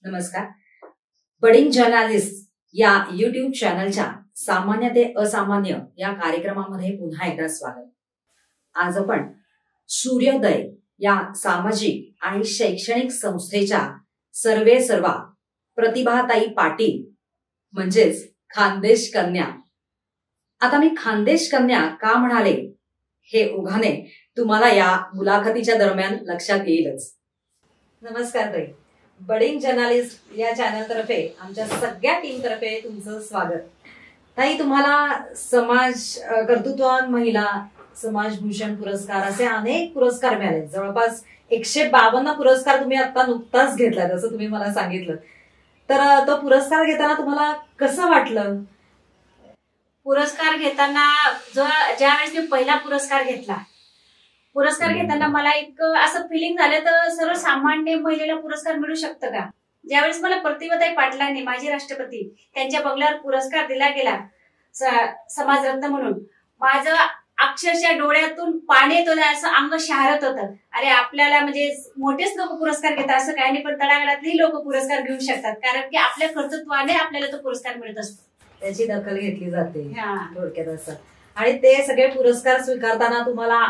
नमस्कार. Budding journalist या YouTube चॅनलच्या सामान्य ते असामान्य या कार्यक्रमामध्ये पुन्हा एकदा स्वागत. आज आपण सूर्योदय या सामाजिक आणि शैक्षणिक संस्थेच्या सर्वेसर्वा प्रतिभाताई पाटील म्हणजेच खानदेश कन्या. आता मी खानदेश कन्या का म्हणाले हे ओघाने तुम्हाला या मुलाखतीच्या दरम्यान लक्षात येईलच. नमस्कार ताई. बडिंग जर्नलिस्ट या चॅनल तर्फे आमच्या सगळ्या टीम तर्फे तुमचं स्वागत. ताई, तुम्हाला समाज कर्तृत्ववान महिला समाजभूषण पुरस्कार असे अनेक पुरस्कार मिळाले. जवळपास 152 पुरस्कार तुम्ही आता नुकताच घेतलाय जसं तुम्ही मला सांगितलं. तर तो पुरस्कार घेताना तुम्हाला कसं वाटलं? पुरस्कार घेताना ज्या वेळेस मी पहिला पुरस्कार घेताना मला एक असं फिलिंग झालं तर सर्वसामान्य महिलेला पुरस्कार मिळू शकतं का. ज्यावेळेस मला प्रतिभाताई पाटलांनी माजी राष्ट्रपती त्यांच्या बंगल्यावर पुरस्कार दिला गेला समाजरत्न म्हणून, माझं अक्षरशः डोळ्यातून पाणी येत होतं, असं अंग शहारत होतं. अरे आपल्याला म्हणजे मोठेच लोक पुरस्कार घेतात असं काही नाही, पण तळागाळातली लोक पुरस्कार घेऊ शकतात, कारण की आपल्या कर्तृत्वाने आपल्याला तो पुरस्कार मिळत असतो. त्याची दखल घेतली जाते थोडक्यात असं. आणि ते सगळे पुरस्कार स्वीकारताना तुम्हाला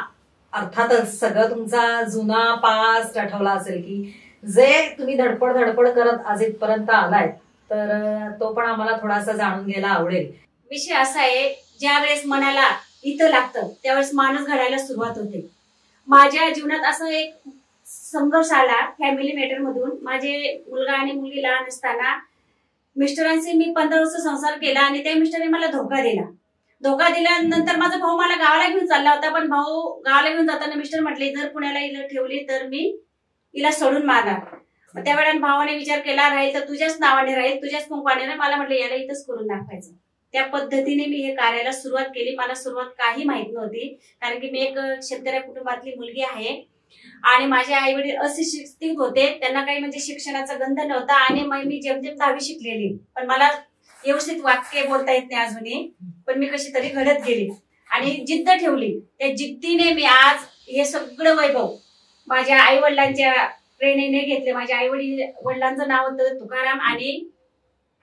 अर्थातच सगळं तुमचा जुना पास्ट आठवला असेल की जे तुम्ही धडपड करत आज इथपर्यंत आलाय, तर तो पण आम्हाला थोडासा जाणून घ्यायला आवडेल. विषय असा आहे, ज्या वेळेस मनाला इथं लागतं त्यावेळेस माणूस घडायला सुरुवात होते. माझ्या जीवनात असं एक संघर्ष आला फॅमिली मॅटर मधून. माझे मुलगा आणि मुलगी लहान असताना मिस्टरांशी मी 15 वर्ष संसार केला आणि त्या मिस्टरने मला धोका दिल्यानंतर माझा भाऊ मला गावाला घेऊन चालला होता, पण भाऊ गावाला घेऊन जाताना मिस्टर म्हटले जर पुण्याला हिला ठेवली तर मी हिला सोडून मारणार. मग त्या वेळेला भावाने विचार केला, राहील तर तुझ्याच नावाने राहील, तुझ्याच कुंकवाने. मला म्हटलं याला इथंच करून दाखवायचं. त्या पद्धतीने मी हे कार्याला सुरुवात केली. मला सुरुवात काही माहित नव्हती, कारण की मी एक शेतकऱ्या कुटुंबातली मुलगी आहे आणि माझे आई वडील अशिक्षित होते. त्यांना काही म्हणजे शिक्षणाचा गंध नव्हता आणि मी जेमतेम 10वी शिकलेली, पण मला व्यवस्थित वाक्य बोलता येत नाही अजूनही. पण मी कशी तरी घडत गेली आणि जिद्द ठेवली. त्या जिद्दीने मी आज हे सगळं वैभव माझ्या आई वडिलांच्या प्रेरणेने घेतले. माझ्या आई वडिलांचं नाव होतं तुकाराम आणि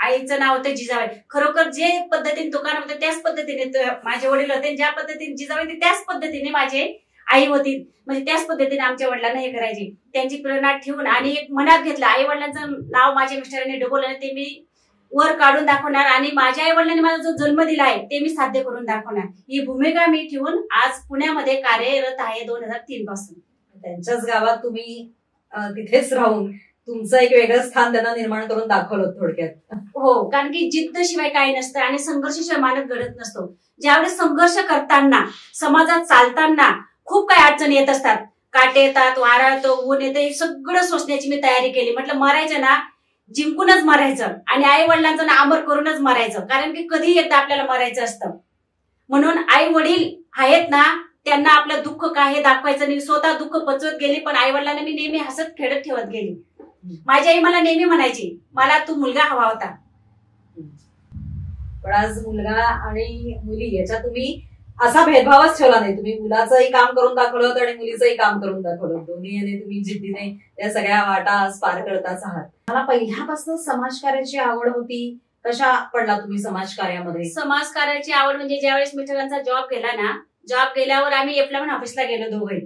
आईचं नाव होतं जिजाबाई. खरोखर जे पद्धतीने तुकाराम होते त्याच पद्धतीने माझे वडील होते, ज्या पद्धतीने जिजाबाई होती त्याच पद्धतीने माझे आई होती. म्हणजे त्याच पद्धतीने आमच्या वडिलांना हे करायचे. त्यांची प्रेरणा ठेवून आणि एक मनात घेतलं, आई वडिलांचं नाव माझ्या मिस्टरांनी डबवलं ते मी वर काढून दाखवणार आणि माझ्या आई वडिलांनी मला जो जन्म दिला आहे ते मी साध्य करून दाखवणार. ही भूमिका मी ठेवून आज पुण्यामध्ये कार्यरत आहे 2003 पासून. त्यांच्याच गावात तुम्ही तिथेच राहून तुमचं एक वेगळं स्थान त्यांना निर्माण करून दाखवलं थोडक्यात. हो, कारण की जिद्द शिवाय काही नसतं आणि संघर्षाशिवाय माणूस घडत नसतो. ज्यावेळेस संघर्ष करताना समाजात चालताना खूप काही अडचणी येत असतात, काटे येतात, वारा येतो, ऊन येते, सगळं सोसण्याची मी तयारी केली. म्हटलं मरायचं ना जिंकूनच मरायचं आणि आई वडिलांचं ना अमर करूनच मरायचं, कारण की कधी एकदा आपल्याला मरायचं असतं. म्हणून आई वडील आहेत ना त्यांना आपलं दुःख काय हे दाखवायचं नाही. स्वतः दुःख पचवत गेली, पण आई वडिलांना मी नेहमी हसत खेळत ठेवत गेली. माझी आई मला नेहमी म्हणायची मला तू मुलगा हवा होता. पण आज मुलगा आणि मुली याच्यात तुम्ही असा भेदभावच ठेवला नाही. तुम्ही मुलाचंही काम करून दाखवलं होतं आणि मुलीचंही काम करून दाखवलं. दोन्ही तुम्ही जिद्दीने त्या सगळ्या वाटा पार करताच आहात. मला पहिल्यापासून समाजकार्याची आवड होती. कशा पडला तुम्ही समाजकार्यामध्ये? समाजकार्याची आवड म्हणजे ज्यावेळेस मिस्टरांचा जॉब गेला ना, जॉब गेल्यावर आम्ही एम्प्लॉयमेंट ऑफिसला गेलो दोघे.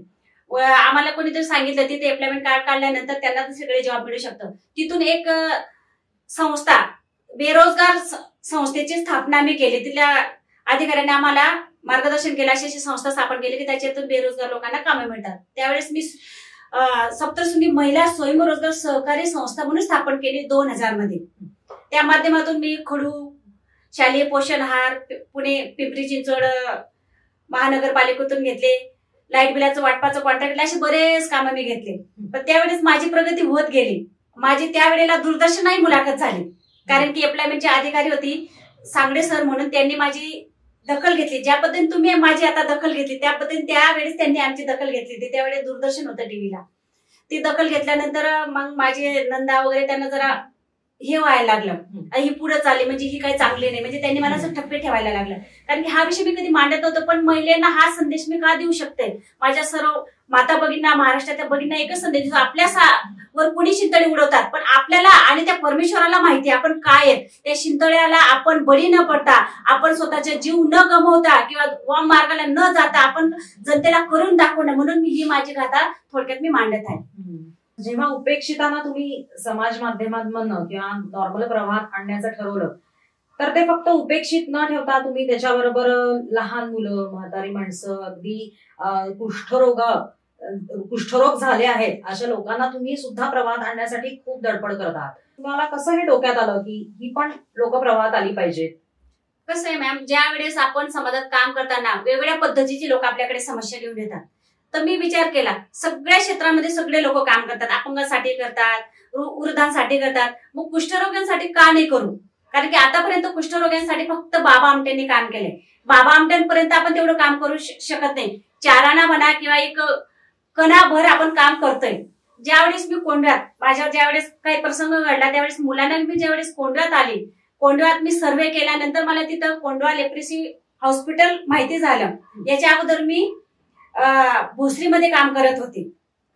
आम्हाला कोणीतरी सांगितलं तिथे एम्प्लॉयमेंट कार्ड काढल्यानंतर त्यांना दुसरीकडे जॉब मिळू शकतं. तिथून एक संस्था बेरोजगार संस्थेची स्थापना आम्ही केली. तिथल्या अधिकाऱ्यांनी आम्हाला मार्गदर्शन केलं, अशी संस्था स्थापन केली की त्याच्यातून बेरोजगार लोकांना कामे मिळतात. त्यावेळेस मी सप्तशृंगी महिला स्वयंरोजगार सहकारी संस्था म्हणून स्थापन केली 2000 मध्ये. त्या माध्यमातून मी खडू, शालेय पोषण आहार, पुणे पिंपरी चिंचवड महानगरपालिकेतून घेतले, लाईट बिलाचं वाटपाचं कॉन्ट्रॅक्ट, असे बरेच कामं मी घेतले. पण त्यावेळेस माझी प्रगती होत गेली. माझी त्यावेळेला दूरदर्शनही मुलाखत झाली, कारण की एम्प्लॉयमेंटची अधिकारी होती सांगडे सर म्हणून, त्यांनी माझी दखल घेतली. ज्या पद्धतीने तुम्ही माझी आता दखल घेतली त्या पद्धतीने त्यावेळेस त्यांनी आमची दखल घेतली. त्यावेळेस दूरदर्शन होतं टीव्हीला. ती दखल घेतल्यानंतर मग माझे नंदा वगैरे त्यांना जरा हे व्हायला लागलं, ही पुढे चालली म्हणजे ही काही चांगली नाही, म्हणजे त्यांनी मला असं ठप्पे ठेवायला लागलं. कारण की हा विषय मी कधी मांडत नव्हतो, पण महिलांना हा संदेश मी का देऊ शकते? माझ्या सर्व माता भगिनींना, महाराष्ट्रातल्या भगिनींना एकच संदेश देतो, आपल्या वर कोणी शिंतळे उडवतात, पण आपल्याला आणि त्या परमेश्वराला माहिती आपण काय आहेत. त्या शिंतळ्याला आपण बळी न पडता, आपण स्वतःचा जीव न गमवता किंवा वाम मार्गाला न जाता आपण जनतेला करून दाखवणं, म्हणून मी ही माझी गाथा थोडक्यात मी मांडत आहे. जेव्हा उपेक्षितांना तुम्ही समाज माध्यमांमधनं किंवा नॉर्मल प्रवाहात आणण्याचं ठरवलं, तर ते फक्त उपेक्षित न ठेवता तुम्ही त्याच्याबरोबर लहान मुलं, म्हातारी माणसं, अगदी कुष्ठरोग झाले आहेत अशा लोकांना तुम्ही सुद्धा प्रवाहात आणण्यासाठी खूप धडपड करत आहात. तुम्हाला कसं हे डोक्यात आलं की ही पण लोक प्रवाहात आली पाहिजेत? कसं आहे मॅम, ज्या वेळेस आपण समाजात काम करताना वेगवेगळ्या पद्धतीची लोक आपल्याकडे समस्या घेऊन येतात, तर मी विचार केला सगळ्या क्षेत्रामध्ये सगळे लोक काम करतात, अपंगासाठी करतात, वृद्धांसाठी करतात, मग कुष्ठरोग्यांसाठी का नाही करू? कारण की आतापर्यंत कुष्ठरोग्यांसाठी फक्त बाबा आमटेंनी काम केलंय. बाबा आमटेंपर्यंत आपण तेवढं काम करू शकत नाही. चाराना म्हणा किंवा एक कणाभर आपण काम करतोय. ज्यावेळेस मी कोंढव्यात, माझ्यावर ज्यावेळेस काही प्रसंग घडला त्यावेळेस मुलांना मी ज्यावेळेस कोंढव्यात आली, कोंढव्यात मी सर्व्हे केल्यानंतर मला तिथं कोंढवा लेप्रेसी हॉस्पिटल माहिती झालं. याच्या अगोदर मी भोसरीमध्ये काम करत होते,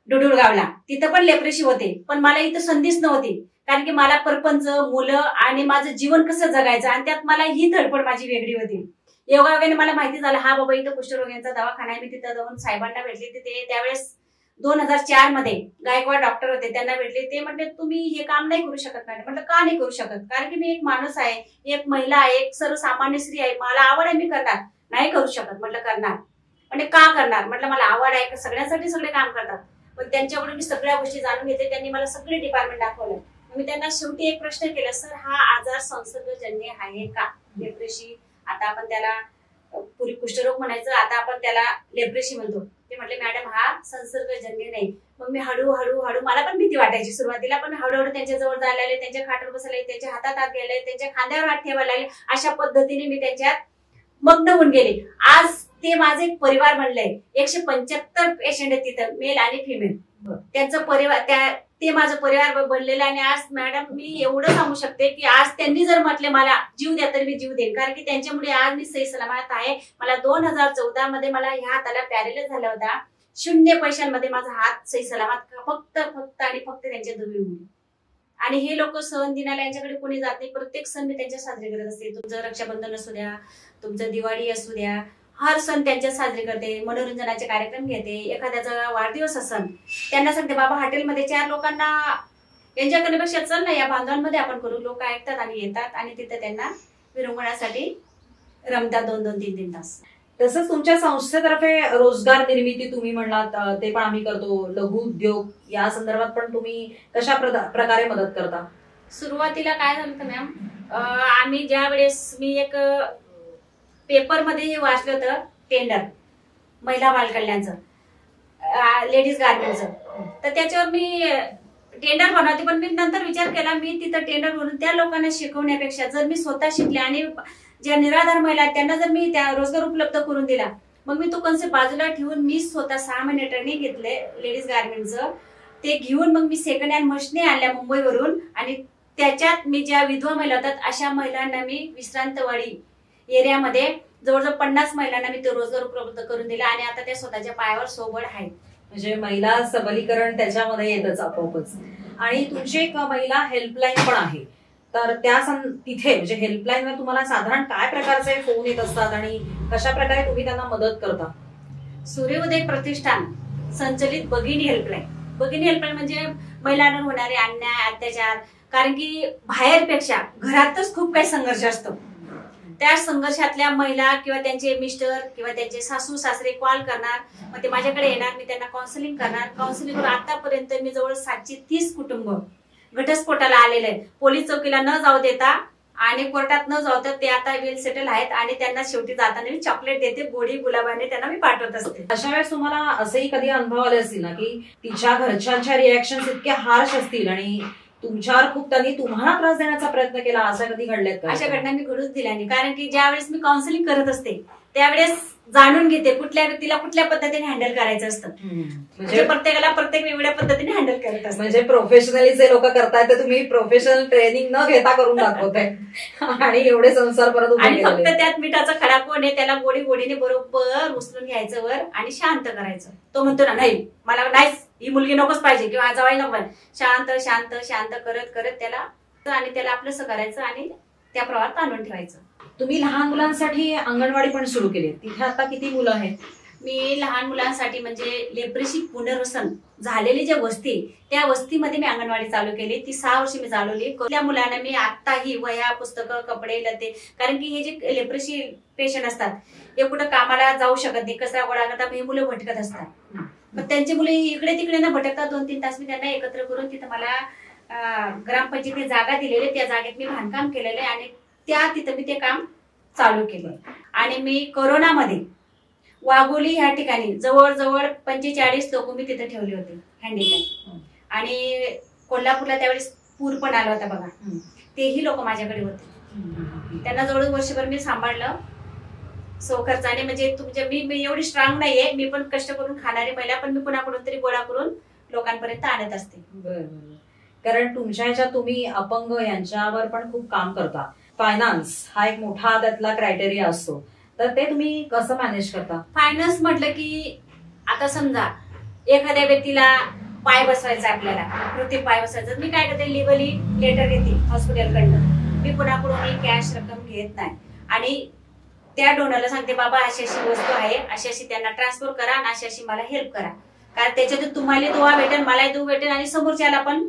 डुडुळगावला, तिथं पण लेप्रेसी होते, पण मला इथं संधीच नव्हती. कारण की मला परपंच, मुलं आणि माझं जीवन कसं जगायचं, आणि त्यात मला ही धडपड माझी वेगळी होती. योगायोगाने मला माहिती झालं हा बाबा इथं कुष्ठरोग्यांचा दवाखाना आहे. मी तिथं जाऊन साहेबांना भेटले. ते त्यावेळेस 2004 मध्ये गायकवाड डॉक्टर होते, त्यांना भेटले. ते म्हटले तुम्ही हे काम नाही करू शकत मॅडम. म्हटलं का नाही करू शकत? कारण की मी एक माणूस आहे, एक महिला आहे, एक सर्वसामान्य स्त्री आहे, मला आवड आहे, मी करणार. नाही करू शकत. म्हटलं करणार. म्हणजे का करणार? म्हटलं मला आवड आहे, सगळ्यांसाठी सगळे काम करतात, पण त्यांच्याकडून मी सगळ्या गोष्टी जाणून घेते. त्यांनी मला सगळे डिपार्टमेंट दाखवलं. मी त्यांना शेवटी एक प्रश्न केला, सर हा आजार संसर्गजन्य आहे का? लेप्रेसी, आता आपण त्याला पूर्वी कुष्ठरोग म्हणायचं, आता आपण त्याला लेप्रेसी म्हणतो. ते म्हटले मॅडम हा संसर्गजन्य नाही. मग मी हळूहळू मला पण भीती वाटायची सुरुवातीला, पण हळूहळू त्यांच्या जवळ जायला लागले, त्यांच्या खाटावर बसायला लागले, त्यांच्या हातात हात घ्यायला लागले, त्यांच्या खांद्यावर हात ठेवायला लागले. अशा पद्धतीने मी त्यांच्यात मग्न होऊन गेले. आज ते माझे एक परिवार बनलंय. 175 पेशंट आहेत तिथं, मेल आणि फिमेल. त्यांचं परिवार, ते माझं परिवार बनलेलं. आणि आज मॅडम मी एवढं सांगू शकते की आज त्यांनी जर म्हटले मला जीव द्या तर मी जीव देईन, कारण की त्यांच्यामुळे आज मी सही सलामत आहे. मला 2014 मध्ये मला ह्या हाताला पॅरेलाइज झाला होता. 0 पैशांमध्ये माझा हात सही सलामत, फक्त आणि फक्त त्यांच्या दुर्मिळमुळे. आणि हे लोक सण दिनाला यांच्याकडे कोणी जात नाही. प्रत्येक सण मी त्यांच्या साजरे करत असते. तुमचं रक्षाबंधन असू द्या, तुमचं दिवाळी असू द्या, हर सण त्यांच्यात साजरे करते. मनोरंजनाचे कार्यक्रम घेते. एखाद्याचा वाढदिवस असन, त्यांना सांगते बाबा हॉटेलमध्ये 4 लोकांना एन्जॉय करण्यापेक्षा चल ना या बांधवांमध्ये आपण करू. लोक ऐकतात आणि येतात आणि तिथे त्यांना विरंगुळ्यासाठी रमतात 2-3 तास. तसंच तुमच्या संस्थेतर्फे रोजगार निर्मिती तुम्ही म्हणलात, ते पण आम्ही करतो. लघु उद्योग या संदर्भात पण तुम्ही कशा प्रकारे मदत करता? सुरुवातीला काय झालं होतं मॅम, आम्ही ज्या वेळेस मी एक पेपरमध्ये हे वाचलं होतं टेंडर महिला बालकल्याणचं, लेडीज गार्मेंटचं, तर त्याच्यावर मी टेंडर बनवते. पण मी नंतर विचार केला मी तिथं टेंडर बनवून त्या लोकांना शिकवण्यापेक्षा जर मी स्वतः शिकले आणि ज्या निराधार महिला आहेत त्यांना जर मी त्या रोजगार उपलब्ध करून दिला, मग मी तो कन्सेप्ट बाजूला ठेवून मी स्वतः 6 महिने ट्रेनिंग घेतले लेडीज गार्मेंटचं. ते घेऊन मग मी सेकंड हँड मशिनी आणल्या मुंबईवरून, आणि त्याच्यात मी ज्या विधवा महिला होतात अशा महिलांना मी विश्रांतवाडी एरियामध्ये जवळजवळ 50 महिलांना मी तो रोजगार उपलब्ध करून दिला. आणि आता त्या स्वतःच्या पायावर सोबत आहेत. म्हणजे महिला सबलीकरण त्याच्यामध्ये येतच आपोआपच. आणि तुमची एक महिला हेल्पलाईन पण आहे, तर त्या तिथे म्हणजे हेल्पलाईनवर तुम्हाला साधारण काय प्रकारचे फोन येत असतात आणि कशा प्रकारे तुम्ही त्यांना मदत करता? सूर्योदय प्रतिष्ठान संचलित भगिनी हेल्पलाईन. भगिनी हेल्पलाईन म्हणजे महिलांवर होणारे अन्याय, अत्याचार, कारण की बाहेरपेक्षा घरातच खूप काही संघर्ष असतो. त्या संघर्षातल्या महिला किंवा त्यांचे मिस्टर किंवा त्यांचे सासू सासरे कॉल करणार, मग ते माझ्याकडे येणार, मी त्यांना काउन्सिलिंग करणार. काउन्सिलिंग करून आतापर्यंत मी जवळ 730 कुटुंब घटस्फोटाला आलेले आहेत. पोलीस चौकीला न जाऊ देता आणि कोर्टात न जाऊ देता ते आता वेल सेटल आहेत. आणि त्यांना शेवटी जाताना मी चॉकलेट देते, गोडी गुलाबाने त्यांना मी पाठवत असते. अशा वेळेस तुम्हाला असेही कधी अनुभव आले असतील ना की तिच्या घरच्यांच्या रिॲक्शन इतके हार्श असतील आणि तुमच्यावर खूप त्यांनी तुम्हाला त्रास देण्याचा प्रयत्न केला, असं कधी घडलेत का? अशा घटना मी घडूच दिल्या नाही. कारण की ज्या वेळेस मी काउन्सिलिंग करत असते त्यावेळेस जाणून घेते कुठल्या व्यक्तीला कुठल्या पद्धतीने हँडल करायचं असतं. म्हणजे प्रत्येकाला प्रत्येक वेगळ्या पद्धतीने हँडल करत असतं. म्हणजे प्रोफेशनली जे लोक करतायत ते तुम्ही प्रोफेशनल ट्रेनिंग न घेता करून दाखवताय आणि एवढे संसार परत आणि फक्त त्यात मिठाचा खडा कोण आहे त्याला गोडीने बरोबर उचलून घ्यायचं वर आणि शांत करायचं. तो म्हणतो ना नाही मला नाहीच ही मुलगी नकोच पाहिजे किंवा जावाई नको पाहिजे, शांत शांत शांत करत करत त्याला आणि त्याला आपलंसं करायचं आणि त्या प्रवाहात आणून ठेवायचं. तुम्ही लहान मुलांसाठी अंगणवाडी पण सुरू केली, तिथे आता किती मुलं आहेत? मी लहान मुलांसाठी म्हणजे लेप्रेसी पुनर्वसन झालेली जे वस्ती त्या वस्तीमध्ये मी अंगणवाडी चालू केली. ती 6 वर्ष मी चालवली. त्या मुलांना मी आताही वह्या पुस्तकं कपडे लते, कारण की हे जे लेप्रेसी पेशंट असतात हे कुठं कामाला जाऊ शकत नाही, कचरा गोळा करतात, हे मुलं भटकत असतात. मग त्यांची मुलं इकडे तिकडे ना भटकतात. 2-3 तास मी त्यांना एकत्र करून तिथं मला ग्रामपंचायतीने जागा दिलेली, त्या जागेत मी बांधकाम केलेलं आहे आणि तिथं मी ते काम चालू केलं. आणि मी कोरोनामध्ये वाघोली ह्या ठिकाणी जवळजवळ 45 लोक मी तिथे ठेवले होते हँडिकॅप. आणि कोल्हापूरला त्यावेळेस पूर पण आला होता बघा, तेही लोक माझ्याकडे होते. त्यांना जवळ वर्षभर मी सांभाळलं खर्चाने. म्हणजे तुमच्या मी एवढी स्ट्रॉंग नाहीये, मी पण कष्ट करून खाणारी महिला, पण मी कुणाकडून तरी गोळा करून लोकांपर्यंत आणत असते. बरोबर. कारण तुमच्या ह्याच्यात तुम्ही अपंग यांच्यावर पण खूप काम करता. फायनान्स हा एक मोठा त्यातला क्रायटेरिया असतो, तर ते तुम्ही कसं मॅनेज करता? फायनान्स म्हटलं की आता समजा एखाद्या व्यक्तीला पाय बसवायचा, आपल्याला कृत्रिम पाय बसवायचा, मी काय करते लिगली लेटर घेते हॉस्पिटलकडनं. मी कुणाकडून कॅश रक्कम घेत नाही आणि त्या डोनरला सांगते बाबा अशी अशी वस्तू आहे, अशी अशी त्यांना ट्रान्सफर करा आणि अशी अशी मला हेल्प करा. कारण त्याच्यातून तुम्हाला दुवा भेटेल, मला दुवा भेटेल आणि समोरच्याला पण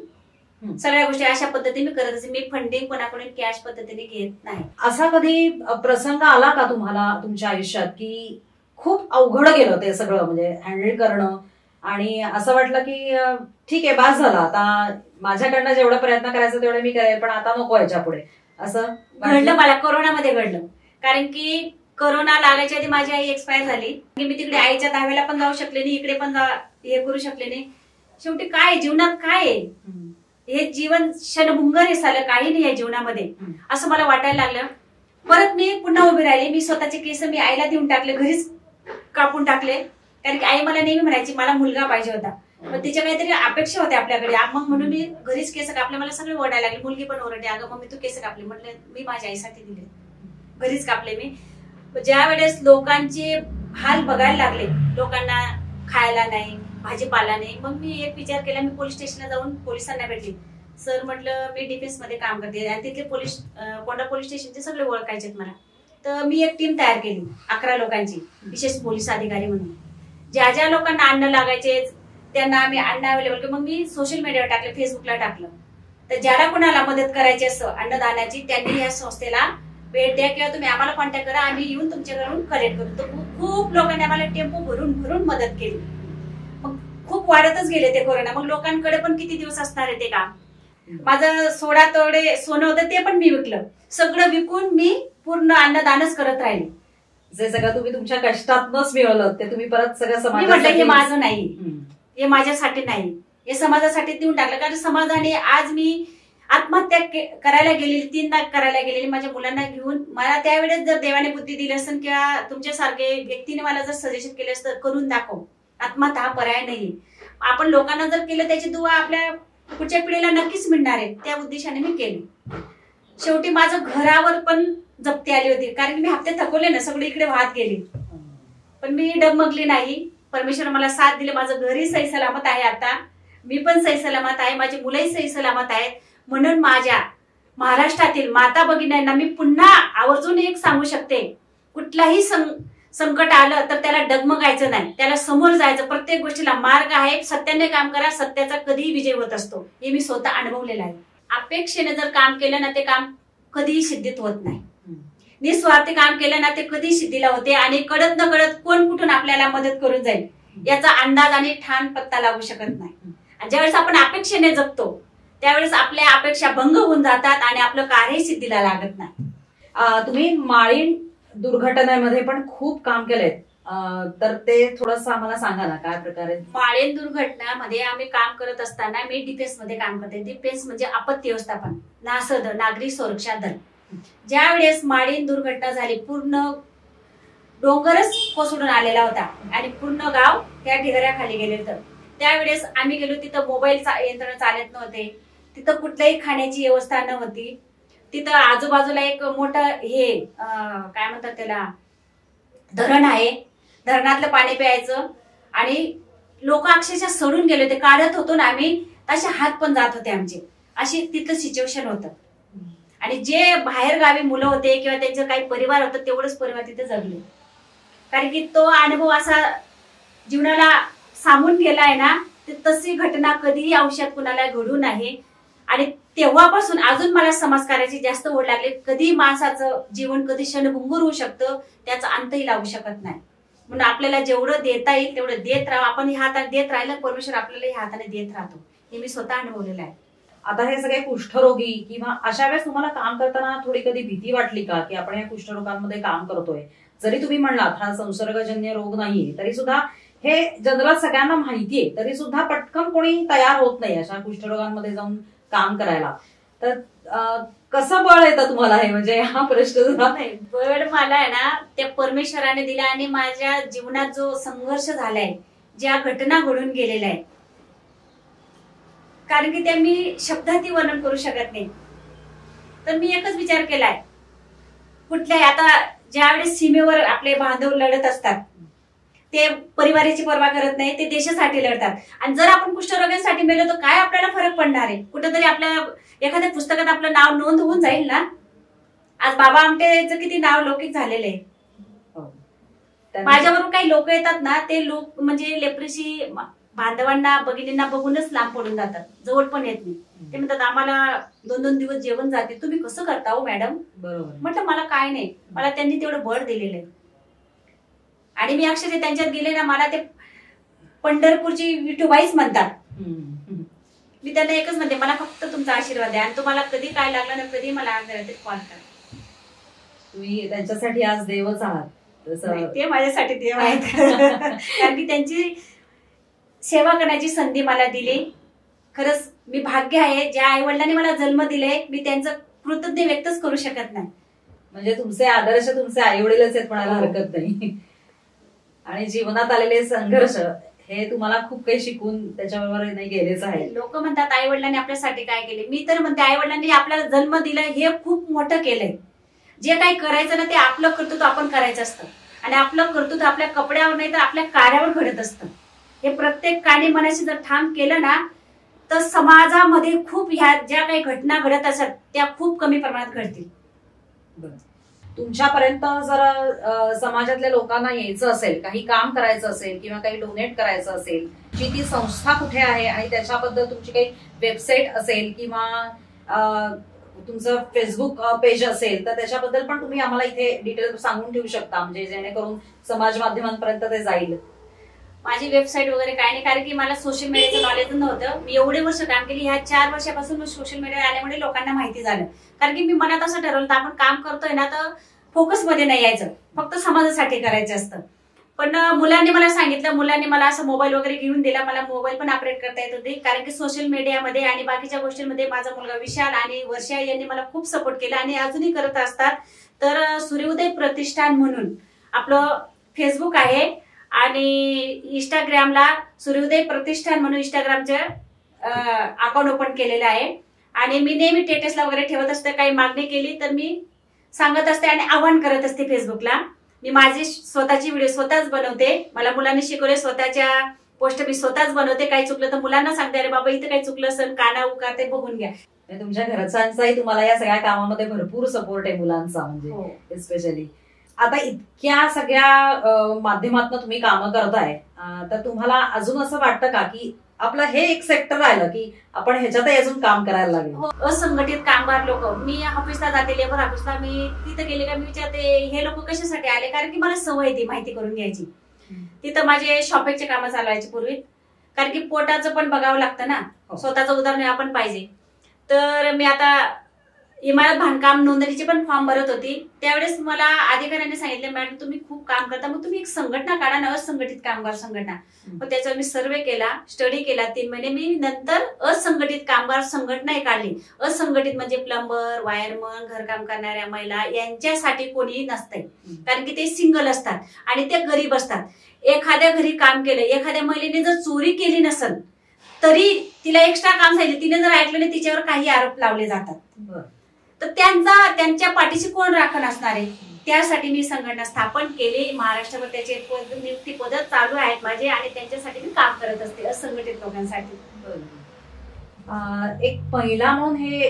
सगळ्या गोष्टी अशा पद्धतीने करत असते. मी फंडिंग कोणाकडून कॅश पद्धतीने घेत नाही. असा कधी प्रसंग आला का तुम्हाला तुमच्या आयुष्यात की खूप अवघड गेलं ते सगळं म्हणजे हँडल करणं आणि असं वाटलं की ठीक आहे बास झाला, आता माझ्याकडनं जेवढा प्रयत्न करायचा तेवढे मी करेन पण आता नको याच्या पुढे? असं घडलं मला, कोरोनामध्ये घडलं. कारण की कोरोना लागायच्या आधी माझी आई एक्सपायर झाली. मी तिकडे आईच्या दाव्याला पण जाऊ शकले नाही, इकडे पण हे करू शकले नाही. शेवटी काय जीवनात काय आहे, हे जीवन क्षणभंगुर आहे, सालं काही नाही या जीवनामध्ये असं मला वाटायला लागलं. परत मी पुन्हा उभी राहिली. मी स्वतःचे केस मी आईला देऊन टाकले, घरीच कापून टाकले. कारण की आई मला नेहमी म्हणायची मला मुलगा पाहिजे होता, पण तिच्या काहीतरी अपेक्षा होत्या आपल्याकडे. मग म्हणून मी घरीच केस कापले. मला सगळे ओरडायला लागले, मुलगी पण ओरडते, अगं मम्मी तू केस कापले. म्हटलं मी माझ्या आईसाठी दिले, घरीच कापले मी. ज्या वेळेस लोकांचे हाल बघायला लागले, लोकांना खायला नाही, भाजीपाला नाही, मग मी एक विचार केला. मी पोलीस स्टेशनला जाऊन पोलिसांना भेटली. सर म्हटलं मी डिफेन्स मध्ये काम करते आणि तिथले पोलीस कोंढा पोलीस स्टेशनचे सगळे ओळखायचे मला. तर मी एक टीम तयार केली 11 लोकांची, विशेष पोलीस अधिकारी म्हणून. ज्या ज्या लोकांना अन्न लागायचे त्यांना आम्ही अन्न अवेलेबल केलं. मग मी सोशल मीडियावर टाकलं, फेसबुकला टाकलं. तर ज्याला कुणाला मदत करायची असं अन्नदानाची त्यांनी या संस्थेला भेट द्या किंवा तुम्ही आम्हाला कॉन्टॅक्ट करा, आम्ही येऊन तुमच्याकडून कलेक्ट करू. तर खूप लोकांनी आम्हाला टेम्पो भरून मदत केली. मग खूप वाढतच गेले ते कोरोना. मग लोकांकडे पण किती दिवस असणार आहे ते काम. माझं 16 तोडे सोनं होतं ते पण मी विकलं. सगळं विकून मी पूर्ण अन्नदानच करत राहिले. जे सगळं तुम्ही तुमच्या कष्टातनच मिळवलं ते तुम्ही परत सगळं समाजासाठी. म्हटलं हे माझं नाही, हे माझ्यासाठी नाही, हे समाजासाठी देऊन टाकलं. कारण समाजाने आज मी आत्महत्या करायला गेलेली, 3 करायला गेलेली माझ्या मुलांना घेऊन. मला त्यावेळेस जर देवाने बुद्धी दिली असेल किंवा तुमच्यासारखे व्यक्तीने मला जर सजेशन केलं असतं करून दाखव, आत्महत्या हा पर्याय नाही. आपण लोकांना जर केलं त्याची दुवा आपल्या पुढच्या पिढीला नक्कीच मिळणार आहे, त्या उद्देशाने मी केली. शेवटी माझं घरावर पण जप्ती आली होती, कारण मी हप्ते थकवले ना, सगळे इकडे वाहत गेली. पण मी डगमगली नाही. परमेश्वर मला साथ दिले. माझं घरही सही सलामत आहे, आता मी पण सही सलामत आहे, माझी मुलंही सही सलामत आहेत. म्हणून माझ्या महाराष्ट्रातील माता भगिनींना मी पुन्हा आवर्जून एक सांगू शकते, कुठलाही संकट आलं तर त्याला डगमगायचं नाही, त्याला समोर जायचं. प्रत्येक गोष्टीला मार्ग आहे, सत्याने काम करा, सत्याचा कधीही विजय होत असतो. हे मी स्वतः अनुभवलेलं आहे. अपेक्षेने जर काम केलं ना ते काम कधीही सिद्धीत होत नाही. निस्वार्थी काम केलं ना ते कधी सिद्धीला होते. आणि कळत न कळत कोण कुठून आपल्याला मदत करून जाईल याचा अंदाज आणि ठाण पत्ता लागू शकत नाही. आणि ज्यावेळेस आपण अपेक्षेने जगतो त्यावेळेस आपल्या अपेक्षा भंग होऊन जातात आणि आपलं कार्यही सिद्धीला लागत नाही. तुम्ही माळीण दुर्घटनेमध्ये पण खूप काम केलंय, तर ते थोडंसं आम्हाला सांगा ना काय प्रकारे? माळीण दुर्घटनामध्ये आम्ही काम करत असताना मी डिफेन्स मध्ये काम करते. डिफेन्स म्हणजे आपत्ती व्यवस्थापन, नासद नागरी सुरक्षा दल. ज्या वेळेस माळीण दुर्घटना झाली, पूर्ण डोंगरच कोसळून आलेला होता आणि पूर्ण गाव त्या ढिगाऱ्याखाली गेले होतं. त्यावेळेस आम्ही गेलो, तिथं मोबाईल यंत्रणा चालत नव्हते, तिथं कुठल्याही खाण्याची व्यवस्था नव्हती. तिथं आजूबाजूला एक मोठं हे काय म्हणतात त्याला, धरण आहे. धरणातलं पाणी प्यायचं आणि लोक अक्षरशः सडून गेले होते. काढत होतो ना आम्ही, तसे हात पण जात होते आमचे. अशी तिथलं सिच्युएशन होतं. आणि जे बाहेर गावी मुलं होते किंवा त्यांचे काही परिवार होतं, तेवढंच परिवार तिथे जगले. कारण की तो अनुभव असा जीवनाला सांगून गेलाय ना, तशी घटना कधीही आयुष्यात कुणाला घडू नये. आणि तेव्हापासून अजून मला समाजकार्याची जास्त ओढ लागली. कधी माणसाचं जीवन कधी क्षणभंगूर होऊ शकतं, त्याचा अंतही लागू शकत नाही. म्हणून आपल्याला जेवढं देता येईल तेवढं देत राहा. आपण ह्या हाताने देत राहिलं, परमेश्वर आपल्याला ह्या हाताने देत राहतो. हे मी स्वतः अनुभवलेलं आहे. आता हे सगळे कुष्ठरोगी किंवा अशा वेळेस तुम्हाला काम करताना थोडी कधी भीती वाटली का, की आपण या कुष्ठरोगांमध्ये काम करतोय? जरी तुम्ही म्हणलात हा संसर्गजन्य रोग नाहीये, तरी सुद्धा हे जनरल सगळ्यांना माहितीये, तरी सुद्धा पटकन कोणी तयार होत नाही अशा कुष्ठरोगांमध्ये जाऊन काम करायला. तर कसं बळ येतं तुम्हाला हे, म्हणजे हा प्रश्न नाही, बळ मला आहे ना त्या परमेश्वराने दिला. आणि माझ्या जीवनात जो संघर्ष झालाय, ज्या घटना घडून गेलेल्या आहेत, कारण की त्या मी शब्दातही वर्णन करू शकत नाही. तर मी एकच विचार केलाय, कुठल्याही आता ज्यावेळेस सीमेवर आपले बांधव लढत असतात, ते परिवाराची पर्वा करत नाही, ते देशासाठी लढतात. आणि जर आपण कुष्ठरोग्यांसाठी मेलो तर काय आपल्याला फरक पडणार आहे? कुठेतरी आपल्या एखाद्या पुस्तकात आपलं नाव नोंद होऊन जाईल ना. आज बाबा आमटेचं किती नाव लौकिक झालेलं आहे. माझ्याबरोबर काही लोक येतात ना, ते लोक म्हणजे लेप्रेसी बांधवांना भगिनींना बघूनच लांब पडून जातात, जवळ पण येत नाही. ते म्हणतात आम्हाला 2-2 दिवस जेवण जाते, तुम्ही कसं करता हो मॅडम? बरोबर. म्हटलं मला काय नाही, मला त्यांनी तेवढं बळ दिलेलं आहे. आणि मी अक्षरशः त्यांच्यात गेले ना, मला ते पंढरपूरची विठुबाईच म्हणतात. मी त्यांना एकच म्हणते, मला फक्त तुमचा आशीर्वाद द्या आणि तुम्हाला कधी काय लागलं ना, कधी मला कॉल करा. तुम्ही त्यांच्यासाठी आज देवच आहात. ते माझ्यासाठी देव आहेत. कारण की त्यांची सेवा करण्याची संधी मला दिली. खरंच मी भाग्य आहे. ज्या आई वडिलांनी मला जन्म दिले, मी त्यांचं कृतज्ञ व्यक्तच करू शकत नाही. म्हणजे तुमचे आदर्श तुमचे आई वडीलच आहेत म्हणायला हरकत नाही. आणि जीवनात आलेले संघर्ष हे तुम्हाला खूप काही शिकून त्याच्याबरोबर नाही गेलेच आहे. लोक म्हणतात आई वडिलांनी आपल्यासाठी काय केले. मी तर म्हणते आई वडिलांनी आपल्याला जन्म दिलाय हे खूप मोठं केलंय. जे काही करायचं ना ते आपलं कर्तृत्व आपण करायचं असतं. आणि आपलं कर्तृत्व आपल्या कपड्यावर नाही तर आपल्या कार्यावर घडत असतं. हे प्रत्येक कानी मनाशी जर ठाम केलं ना, तर समाजामध्ये खूप ह्या ज्या काही घटना घडत असतात त्या खूप कमी प्रमाणात घडतील. तुमच्यापर्यंत जर समाजातल्या लोकांना यायचं असेल, काही काम करायचं असेल किंवा काही डोनेट करायचं असेल, ती संस्था कुठे आहे आणि त्याच्याबद्दल तुमची काही वेबसाईट असेल किंवा तुमचं फेसबुक पेज असेल तर त्याच्याबद्दल पण तुम्ही आम्हाला इथे डिटेल सांगून ठेवू शकता, म्हणजे जेणेकरून समाज माध्यमांपर्यंत ते जाईल. माझी वेबसाईट वगैरे काय नाही, कारण की मला सोशल मीडियाचं नॉलेज नव्हतं. मी एवढे वर्ष काम केली, ह्या 4 वर्षापासून सोशल मीडिया आल्यामुळे लोकांना माहिती झालं. कारण की मी मनात असं ठरवलं तर आपण काम करतोय ना तर फोकस मध्ये नाही यायचं, फक्त समाजासाठी करायचं असतं. पण मुलांनी मला सांगितलं, मुलांनी मला असं मोबाईल वगैरे घेऊन दिला. मला मोबाईल पण ऑपरेट करता येत होते, कारण की सोशल मीडियामध्ये आणि बाकीच्या गोष्टींमध्ये माझा मुलगा विशाल आणि वर्षा यांनी मला खूप सपोर्ट केला आणि अजूनही करत असतात. तर सूर्योदय प्रतिष्ठान म्हणून आपलं फेसबुक आहे आणि इंस्टाग्रामला सूर्योदय प्रतिष्ठान म्हणून इंस्टाग्रामचं अकाउंट ओपन केलेलं आहे. आणि मी नेहमी स्टेटसला वगैरे ठेवत असते, काही मागणी केली तर मी सांगत असते आणि आवाहन करत असते फेसबुकला. मी माझी स्वतःची व्हिडिओ स्वतःच बनवते. मला मुलांनी शिकवले, स्वतःच्या पोस्ट मी स्वतःच बनवते. काही चुकलं तर मुलांना सांगते, अरे बाबा इथं काही चुकलं असेल, काना उकारते, बघून घ्या. तुमच्या घरच्यांचाही तुम्हाला या सगळ्या कामामध्ये भरपूर सपोर्ट आहे मुलांचा, म्हणजे स्पेशली. आता इतक्या सगळ्या माध्यमातून तुम्ही कामं करताय, तर तुम्हाला अजून असं वाटतं का की आपलं हे एक सेक्टर राहिलं की आपण ह्याच्यातही अजून काम करायला लागेल? असंघटित कामगार लोक, मी ऑफिसला जाते, लेबर ऑफिसला, मी तिथे गेले का मी विचारते हे लोक कशासाठी आले, कारण की मला सवय ती माहिती करून घ्यायची. तिथं माझे शॉपिंगचे कामं चालवायचे पूर्वी, कारण की पोटाचं पण बघावं लागतं ना, स्वतःचं उदाहरण आपण पाहिजे. तर मी आता इमारत बांधकाम नोंदणीचे पण फॉर्म भरत होती. त्यावेळेस मला अधिकाऱ्यांनी सांगितले, मॅडम तुम्ही खूप काम करता, मग तुम्ही एक संघटना काढा ना, असंघटित कामगार संघटना. मग त्याच्यावर मी सर्वे केला, स्टडी केला 3 महिने. मी नंतर असंघटित कामगार संघटनाही काढली. असंघटित म्हणजे प्लंबर, वायरमन, घरकाम करणाऱ्या महिला यांच्यासाठी कोणीही नसतंय, कारण की ते सिंगल असतात आणि ते गरीब असतात. एखाद्या घरी काम केलं, एखाद्या महिलेने जर चोरी केली नसेल तरी तिला एक्स्ट्रा काम सांगितलं, तिने जर ऐकलं नाही तिच्यावर काही आरोप लावले जातात. तर त्यांच्या पाठीशी कोण राखण असणार आहे? त्यासाठी मी संघटना स्थापन केली. महाराष्ट्रभर त्याचे नियुक्ती पद चालू आहेत माझे आणि त्यांच्यासाठी मी काम करत असते, असंघटित लोकांसाठी. एक महिला म्हणून हे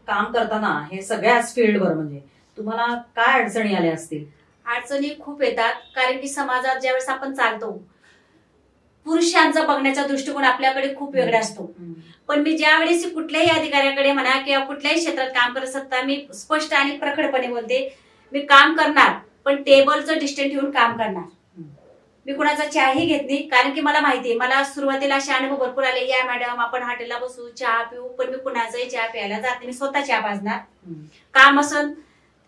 काम करताना हे सगळ्याच फील्डवर म्हणजे तुम्हाला काय अडचणी आल्या असतील? अडचणी खूप येतात, कारण की समाजात ज्यावेळेस आपण चालतो पुरुषांचा बघण्याचा दृष्टिकोन आपल्याकडे खूप वेगळा असतो. पण मी ज्यावेळेस कुठल्याही अधिकाऱ्याकडे म्हणा किंवा कुठल्याही क्षेत्रात काम करत असता मी स्पष्ट आणि प्रखरपणे बोलते, मी काम करणार पण टेबलचं डिस्टन्स ठेवून काम करणार. मी कुणाचा चहाही घेत नाही, कारण की मला माहितीये, मला सुरुवातीला असे अनुभव भरपूर आले, या मॅडम आपण हॉटेलला बसू चहा पिऊ, पण मी कुणाचाही चहा प्यायला जात नाही. मी स्वतः चहा पाजणार. काम असं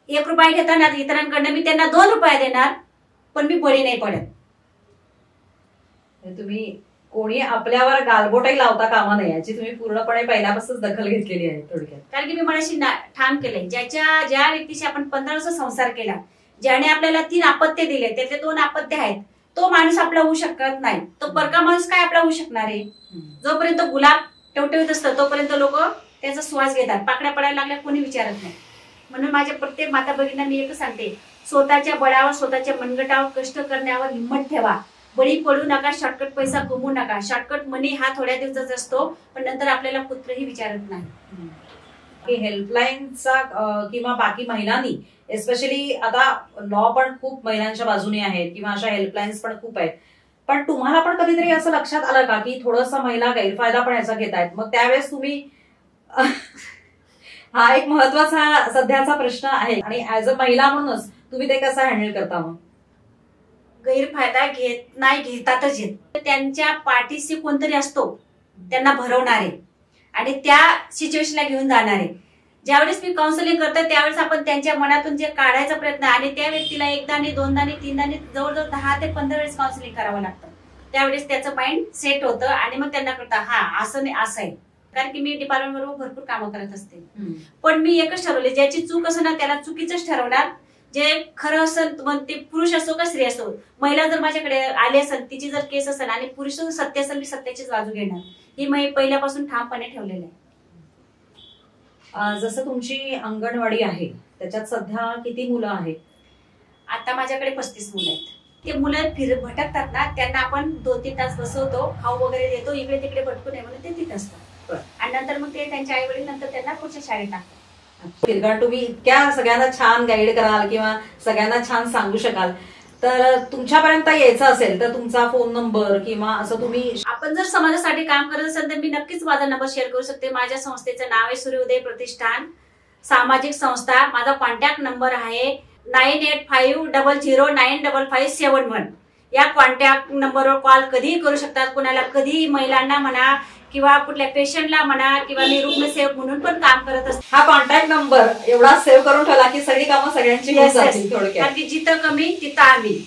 1 रुपया घेताना इतरांकडनं मी त्यांना 2 रुपये देणार, पण मी बळी नाही पडत. तुम्ही कोणी आपल्यावर गालबोटही लावता कामा नये याची तुम्ही पूर्णपणे पहिल्यापासूनच दखल घेतलेली आहे थोडक्यात. कारण की मी मनाशी ठाम केलंय, ज्या व्यक्तीशी आपण 15 वर्ष संसार केला, ज्याने आपल्याला 3 अपत्य दिले, त्यातले 2 अपत्य आहेत, तो माणूस आपला होऊ शकत नाही. तो परका माणूस काय आपला होऊ शकणार आहे? जोपर्यंत गुलाब टवटवीत असतं तोपर्यंत लोक त्याचा श्वास घेतात, पाकड्या पडायला लागल्या कोणी विचारत नाही. म्हणून माझ्या प्रत्येक माता भगिनींना मी एकच सांगते, स्वतःच्या बळावर स्वतःच्या मनगटावर कष्ट करण्यावर हिंमत ठेवा. बळी पडू नका, शॉर्टकट पैसा कमवू नका. शॉर्टकट मनी हा थोड्या दिवसाचा असतो, पण नंतर आपल्याला कुत्रही विचारत नाही. हेल्पलाईनचा किंवा बाकी महिलांनी एस्पेशली आता लॉ पण खूप महिलांच्या बाजूने आहेत किंवा अशा हेल्पलाईन्स पण खूप आहेत, पण तुम्हाला पण कधीतरी असं लक्षात आलं का की थोडंसं महिला गैरफायदा पण याचा घेत आहेत? मग त्यावेळेस तुम्ही हा एक महत्वाचा सध्याचा प्रश्न आहे आणि ऍज अ महिला म्हणूनच तुम्ही ते कसं हँडल करता? मग गैरफायदा घेतातच येत. त्यांच्या पाठीशी कोणतरी असतो त्यांना भरवणारे आणि त्या सिच्युएशनला घेऊन जाणारे. ज्यावेळेस मी काउन्सिलिंग करते त्यावेळेस आपण त्यांच्या मनातून जे काढायचा प्रयत्न, आणि त्या व्यक्तीला 1दा आणि 2दा आणि 3दा आणि जवळजवळ 10 ते 15 वेळेस काउन्सिलिंग करावं लागतं. त्यावेळेस त्याचं माइंड सेट होतं आणि मग त्यांना कळतं हा असं नाही असं आहे. कारण की मी डिपार्टमेंट बरोबर भरपूर कामं करत असते, पण मी एकच ठरवले, ज्याची चूक असेल ना त्याला चुकीचंच ठरवणार. जे खरं असेल मग ते पुरुष असो का स्त्री असो, महिला जर माझ्याकडे आली असेल, तिची जर केस असेल आणि पुरुष सत्य असेल, मी सत्याचीच बाजू घेणार. ही मी पहिल्यापासून ठामपणे ठेवलेलं आहे. जसं तुमची अंगणवाडी आहे त्याच्यात सध्या किती मुलं आहेत? आता माझ्याकडे 35 मुलं आहेत. ते मुलं भटकतात ना, त्यांना आपण 2-3 तास बसवतो, खाऊ वगैरे देतो, इकडे तिकडे भटकू नये म्हणून ते तिथे असतात. आणि नंतर मग ते त्यांच्या आई वडील नंतर त्यांना पुढच्या शाळेत टाकतात. तुम्ही इतक्या सगळ्यांना छान गाईड कराल किंवा सगळ्यांना छान सांगू शकाल, तर तुमच्यापर्यंत यायचं असेल तर तुमचा फोन नंबर किंवा असं तुम्ही, आपण जर समाजासाठी काम करत असेल तर मी नक्कीच माझा नंबर शेअर करू शकते. माझ्या संस्थेचं नाव आहे सूर्योदय प्रतिष्ठान सामाजिक संस्था. माझा कॉन्टॅक्ट नंबर आहे 9850095571. या कॉन्टॅक्ट नंबरवर कॉल कधीही करू शकतात. कुणाला कधीही, महिलांना म्हणा किंवा कुठल्या पेशंटला म्हणा, किंवा मी रुग्णसेवक म्हणून पण काम करत असते. हा कॉन्टॅक्ट नंबर एवढा सेव्ह करून ठेवला की सगळी कामं सगळ्यांची थोडक्यात, कारण की जिथं कमी तिथं आम्ही.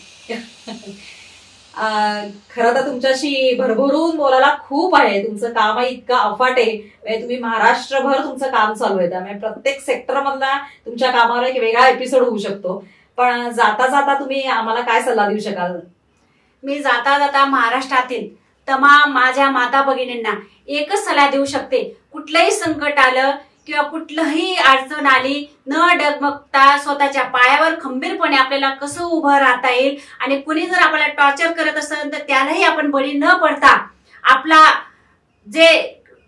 खरं तर तुमच्याशी भरभरून बोलायला खूप आहे. तुमचं काम इतकं अफाट आहे, तुम्ही महाराष्ट्रभर तुमचं काम चालू आहे, त्यामुळे प्रत्येक सेक्टर मधला तुमच्या कामावर एक वेगळा एपिसोड होऊ शकतो. पण जाता जाता तुम्ही आम्हाला काय सल्ला देऊ शकाल? मी जाता जाता महाराष्ट्रातील तमाम माझ्या माता भगिनींना एकच सल्ला देऊ शकते, कुठलंही संकट आलं किंवा कुठलंही अडचण आली न डगमगता स्वतःच्या पायावर खंबीरपणे आपल्याला कसं उभं राहता येईल, आणि कुणी जर आपल्याला टॉर्चर करत असेल तर त्यालाही आपण बळी न पडता आपला जे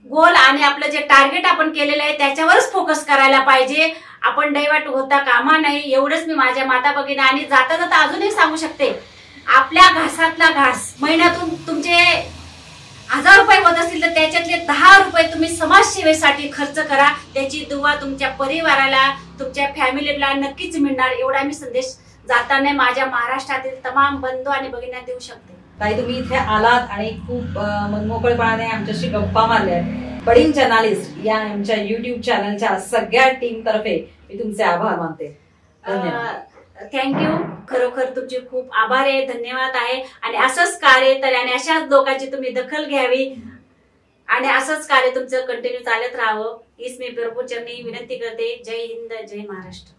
गोल आणि आपलं जे टार्गेट आपण केलेलं आहे त्याच्यावरच फोकस करायला पाहिजे. आपण दैवाट होता कामा नाही, एवढंच मी माझ्या माता भगिनी आणि जाता जाता अजूनही सांगू शकते, आपल्या घासातला घास महिन्यातून तुमचे 1000 रुपये होत असतील तर त्याच्यातले 10 रुपये तुम्ही समाजसेवेसाठी खर्च करा. त्याची दुवा तुमच्या परिवाराला, तुमच्या फॅमिलीला नक्कीच मिळणार. एवढा मी संदेश जाताना माझ्या महाराष्ट्रातील तमाम बंधू आणि भगिनींना देऊ शकते. ताई, तुम्ही इथे आलात आणि खूप मनमोकळेपणाने आमच्याशी गप्पा मारल्या. बडिंग जर्नालिस्ट या आमच्या युट्यूब चॅनलच्या सगळ्या टीम तर्फे मी तुमचे आभार मानते. धन्यवाद. थँक्यू. खरोखर तुमचे खूप आभार आहे, धन्यवाद आहे. आणि असंच कार्य तर आणि अशाच लोकांची तुम्ही दखल घ्यावी आणि असंच कार्य तुमचं कंटिन्यू चालत राहावं हीच मी प्रभूचरणी विनंती करते. जय हिंद, जय महाराष्ट्र.